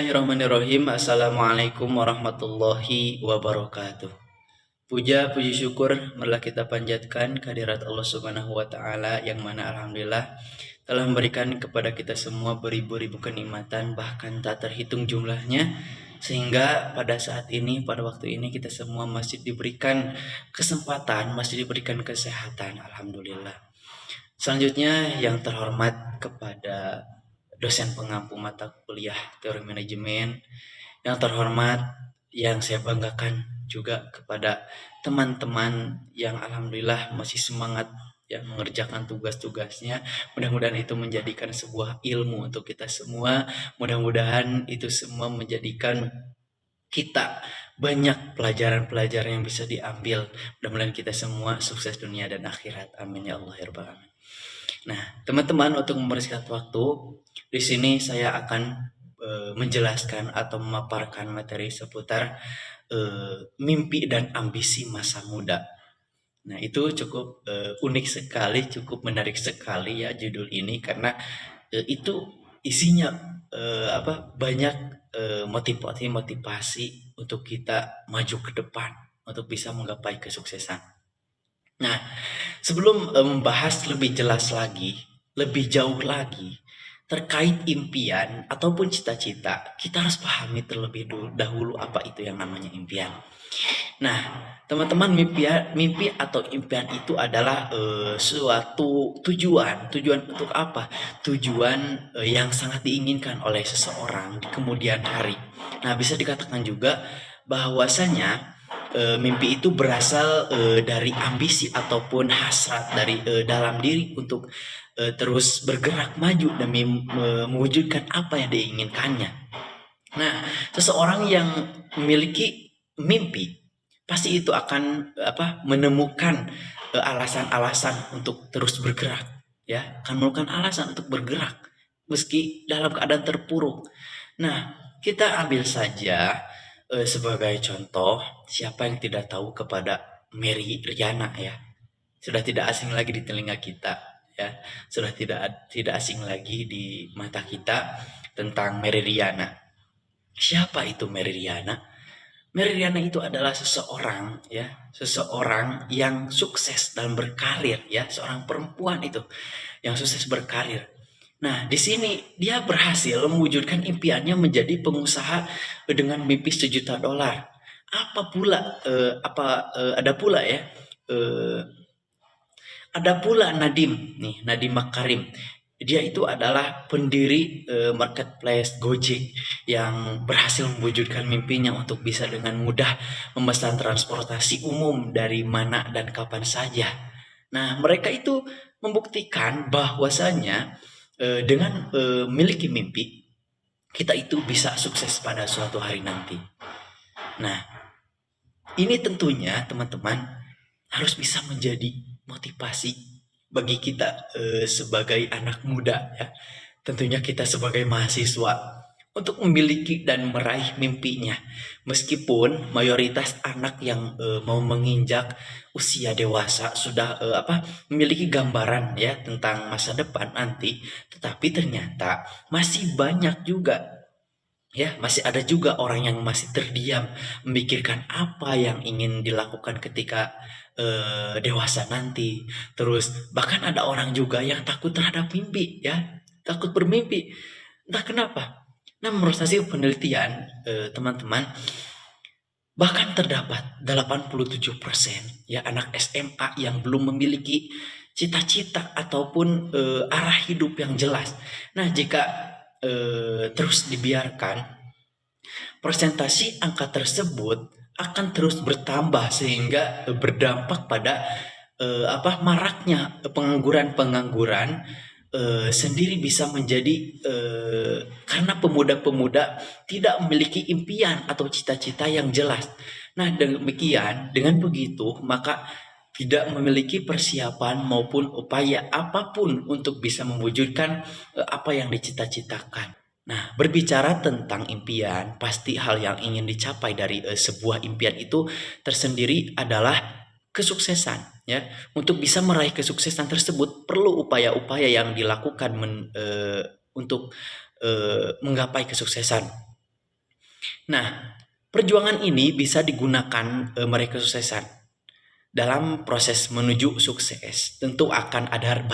Bismillahirrahmanirrahim. Assalamualaikum warahmatullahi wabarakatuh. Puja puji syukur marilah kita panjatkan kehadirat Allah Subhanahu wa taala yang mana alhamdulillah telah memberikan kepada kita semua beribu-ribu kenikmatan bahkan tak terhitung jumlahnya, sehingga pada saat ini, pada waktu ini kita semua masih diberikan kesempatan, masih diberikan kesehatan, alhamdulillah. Selanjutnya yang terhormat kepada dosen pengampu mata kuliah teori manajemen, yang terhormat yang saya banggakan juga kepada teman-teman yang alhamdulillah masih semangat yang mengerjakan tugas-tugasnya. Mudah-mudahan itu menjadikan sebuah ilmu untuk kita semua. Mudah-mudahan itu semua menjadikan kita banyak pelajaran-pelajaran yang bisa diambil. Mudah-mudahan kita semua sukses dunia dan akhirat. Amin ya Allah ya rabbal alamin. Nah, teman-teman, untuk membersihkan waktu, di sini saya akan menjelaskan atau memaparkan materi seputar mimpi dan ambisi masa muda. Nah, itu cukup unik sekali, cukup menarik sekali ya judul ini, karena itu isinya banyak motivasi untuk kita maju ke depan untuk bisa menggapai kesuksesan. Nah, sebelum membahas lebih jelas lagi, lebih jauh lagi terkait impian ataupun cita-cita, kita harus pahami terlebih dahulu apa itu yang namanya impian. Nah, teman-teman, mimpi atau impian itu adalah suatu tujuan. Tujuan untuk apa? Tujuan yang sangat diinginkan oleh seseorang di kemudian hari. Nah, bisa dikatakan juga bahwasanya mimpi itu berasal dari ambisi ataupun hasrat dari dalam diri untuk terus bergerak maju demi mewujudkan apa yang diinginkannya. Nah, seseorang yang memiliki mimpi pasti itu akan menemukan alasan-alasan untuk terus bergerak, ya, akan menemukan alasan untuk bergerak meski dalam keadaan terpuruk. Nah, kita ambil saja sebagai contoh, siapa yang tidak tahu kepada Mary Riana, ya. Sudah tidak asing lagi di telinga kita, ya. Sudah tidak asing lagi di mata kita tentang Mary Riana. Siapa itu Mary Riana? Mary Riana itu adalah seseorang, ya, seseorang yang sukses dalam berkarir, ya, seorang perempuan itu yang sukses berkarir. Nah, di sini dia berhasil mewujudkan impiannya menjadi pengusaha dengan mimpi $1 juta. Apa pula ada pula ya ada pula Nadiem Makarim. Dia itu adalah pendiri marketplace Gojek yang berhasil mewujudkan mimpinya untuk bisa dengan mudah memesan transportasi umum dari mana dan kapan saja. Nah, mereka itu membuktikan bahwasanya dengan memiliki mimpi, kita itu bisa sukses pada suatu hari nanti. Nah, ini tentunya teman-teman harus bisa menjadi motivasi bagi kita sebagai anak muda, ya. Tentunya kita sebagai mahasiswa untuk memiliki dan meraih mimpinya. Meskipun mayoritas anak yang mau menginjak usia dewasa sudah memiliki gambaran, ya, tentang masa depan nanti, tetapi ternyata masih banyak juga, ya, masih ada juga orang yang masih terdiam memikirkan apa yang ingin dilakukan ketika dewasa nanti. Terus bahkan ada orang juga yang takut terhadap mimpi, ya, takut bermimpi, entah kenapa. Nah, menurut hasil penelitian teman-teman, bahkan terdapat 87% ya anak SMA yang belum memiliki cita-cita ataupun arah hidup yang jelas. Nah, jika terus dibiarkan, persentasi angka tersebut akan terus bertambah sehingga berdampak pada maraknya pengangguran sendiri bisa menjadi karena pemuda-pemuda tidak memiliki impian atau cita-cita yang jelas. Nah, demikian, dengan begitu maka tidak memiliki persiapan maupun upaya apapun untuk bisa mewujudkan apa yang dicita-citakan. Nah, berbicara tentang impian, pasti hal yang ingin dicapai dari sebuah impian itu tersendiri adalah kesuksesan, ya. Untuk bisa meraih kesuksesan tersebut perlu upaya-upaya yang dilakukan untuk menggapai kesuksesan. Nah, perjuangan ini bisa digunakan meraih kesuksesan. Dalam proses menuju sukses, tentu akan ada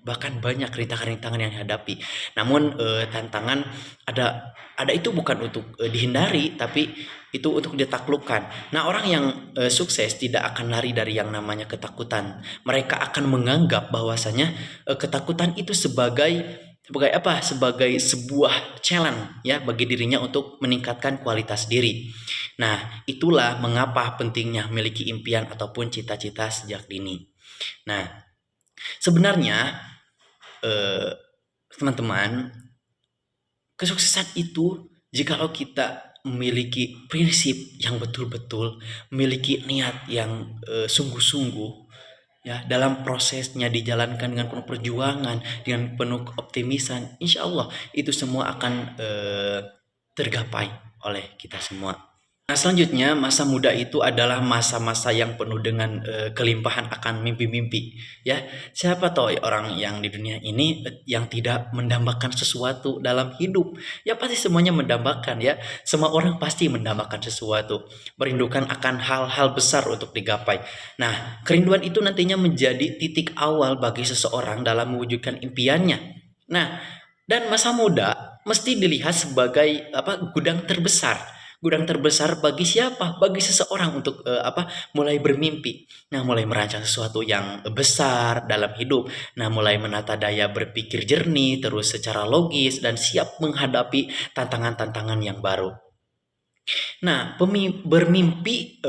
bahkan banyak rintangan-rintangan yang dihadapi. Namun tantangan ada itu bukan untuk dihindari, tapi itu untuk ditaklukkan. Nah, orang yang sukses tidak akan lari dari yang namanya ketakutan. Mereka akan menganggap bahwasanya ketakutan itu sebagai apa? Sebagai sebuah challenge ya bagi dirinya untuk meningkatkan kualitas diri. Nah, itulah mengapa pentingnya memiliki impian ataupun cita-cita sejak dini. Nah, sebenarnya eh, teman-teman, kesuksesan itu jikalau kita memiliki prinsip yang betul-betul, memiliki niat yang sungguh-sungguh, ya dalam prosesnya dijalankan dengan penuh perjuangan, dengan penuh optimisan, insya Allah itu semua akan tergapai oleh kita semua. Nah, selanjutnya masa muda itu adalah masa-masa yang penuh dengan kelimpahan akan mimpi-mimpi. Ya, siapa tahu orang yang di dunia ini yang tidak mendambakan sesuatu dalam hidup. Ya pasti semuanya mendambakan ya. Semua orang pasti mendambakan sesuatu, merindukan akan hal-hal besar untuk digapai. Nah, kerinduan itu nantinya menjadi titik awal bagi seseorang dalam mewujudkan impiannya. Nah, dan masa muda mesti dilihat sebagai apa? Gudang terbesar bagi siapa? Bagi seseorang untuk mulai bermimpi. Nah, mulai merancang sesuatu yang besar dalam hidup. Nah, mulai menata daya berpikir jernih, terus secara logis dan siap menghadapi tantangan-tantangan yang baru. Nah, bermimpi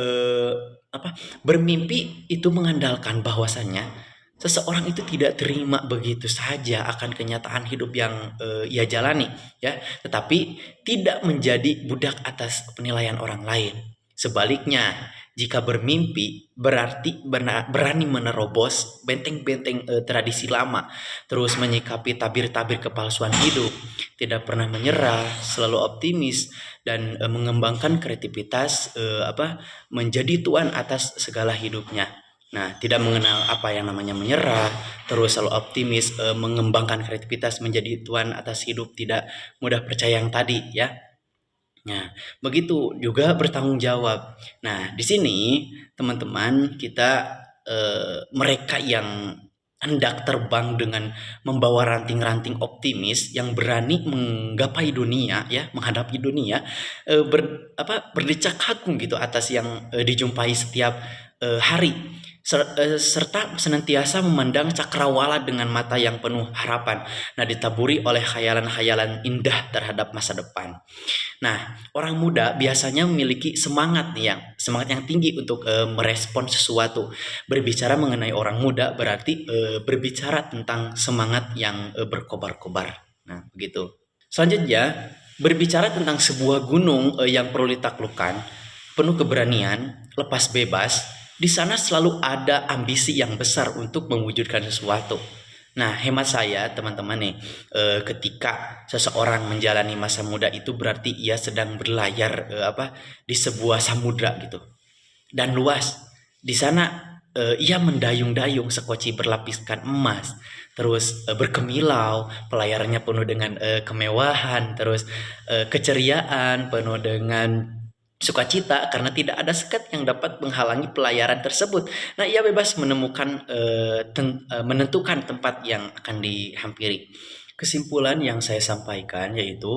apa? Bermimpi itu mengandalkan bahwasannya seseorang itu tidak terima begitu saja akan kenyataan hidup yang ia jalani, ya, tetapi tidak menjadi budak atas penilaian orang lain. Sebaliknya, jika bermimpi berarti berani menerobos benteng-benteng tradisi lama, terus menyikapi tabir-tabir kepalsuan hidup, tidak pernah menyerah, selalu optimis dan mengembangkan kreativitas menjadi tuan atas segala hidupnya. Nah, tidak mengenal apa yang namanya menyerah, terus selalu optimis, mengembangkan kreativitas menjadi tuan atas hidup, tidak mudah percaya yang tadi ya. Nah, begitu juga bertanggung jawab. Nah, di sini teman-teman kita mereka yang hendak terbang dengan membawa ranting-ranting optimis yang berani menggapai dunia ya, menghadapi dunia berdecak kagum gitu atas yang dijumpai setiap hari serta senantiasa memandang cakrawala dengan mata yang penuh harapan. Nah, ditaburi oleh khayalan-khayalan indah terhadap masa depan. Nah, orang muda biasanya memiliki semangat yang tinggi untuk merespon sesuatu. Berbicara mengenai orang muda berarti berbicara tentang semangat yang berkobar-kobar. Nah, begitu. Selanjutnya, berbicara tentang sebuah gunung yang perlu ditaklukkan, penuh keberanian, lepas bebas, di sana selalu ada ambisi yang besar untuk mewujudkan sesuatu. Nah, hemat saya teman-teman nih, ketika seseorang menjalani masa muda itu berarti ia sedang berlayar di sebuah samudra gitu dan luas. Di sana ia mendayung-dayung sekoci berlapiskan emas, terus berkemilau, pelayarannya penuh dengan kemewahan, terus keceriaan penuh dengan sukacita karena tidak ada sekat yang dapat menghalangi pelayaran tersebut. Nah, ia bebas menentukan tempat yang akan dihampiri. Kesimpulan yang saya sampaikan yaitu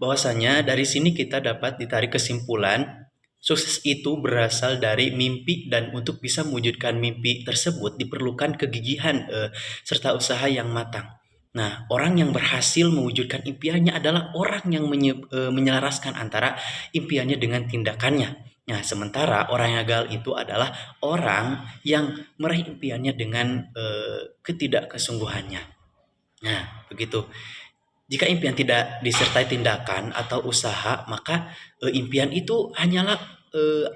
bahwasanya dari sini kita dapat ditarik kesimpulan sukses itu berasal dari mimpi dan untuk bisa mewujudkan mimpi tersebut diperlukan kegigihan serta usaha yang matang. Nah, orang yang berhasil mewujudkan impiannya adalah orang yang menyelaraskan antara impiannya dengan tindakannya. Nah, sementara orang yang gagal itu adalah orang yang meraih impiannya dengan ketidakkesungguhannya. Nah, begitu. Jika impian tidak disertai tindakan atau usaha, maka impian itu hanyalah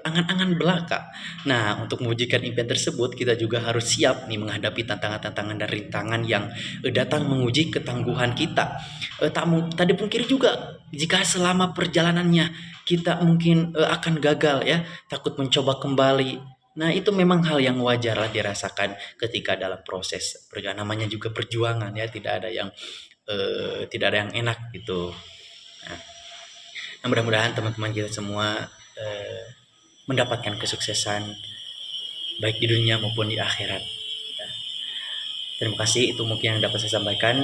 angan-angan belaka. Nah, untuk mewujudkan impian tersebut, kita juga harus siap nih menghadapi tantangan-tantangan dan rintangan yang datang menguji ketangguhan kita. Tadi pungkiri juga, jika selama perjalanannya kita mungkin akan gagal ya, takut mencoba kembali. Nah, itu memang hal yang wajar lah dirasakan ketika dalam proses perjalanan, namanya juga perjuangan ya, tidak ada yang enak gitu. Nah, Nah, mudah-mudahan teman-teman kita semua mendapatkan kesuksesan baik di dunia maupun di akhirat. Terima kasih, itu mungkin yang dapat saya sampaikan.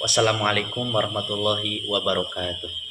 Wassalamualaikum warahmatullahi wabarakatuh.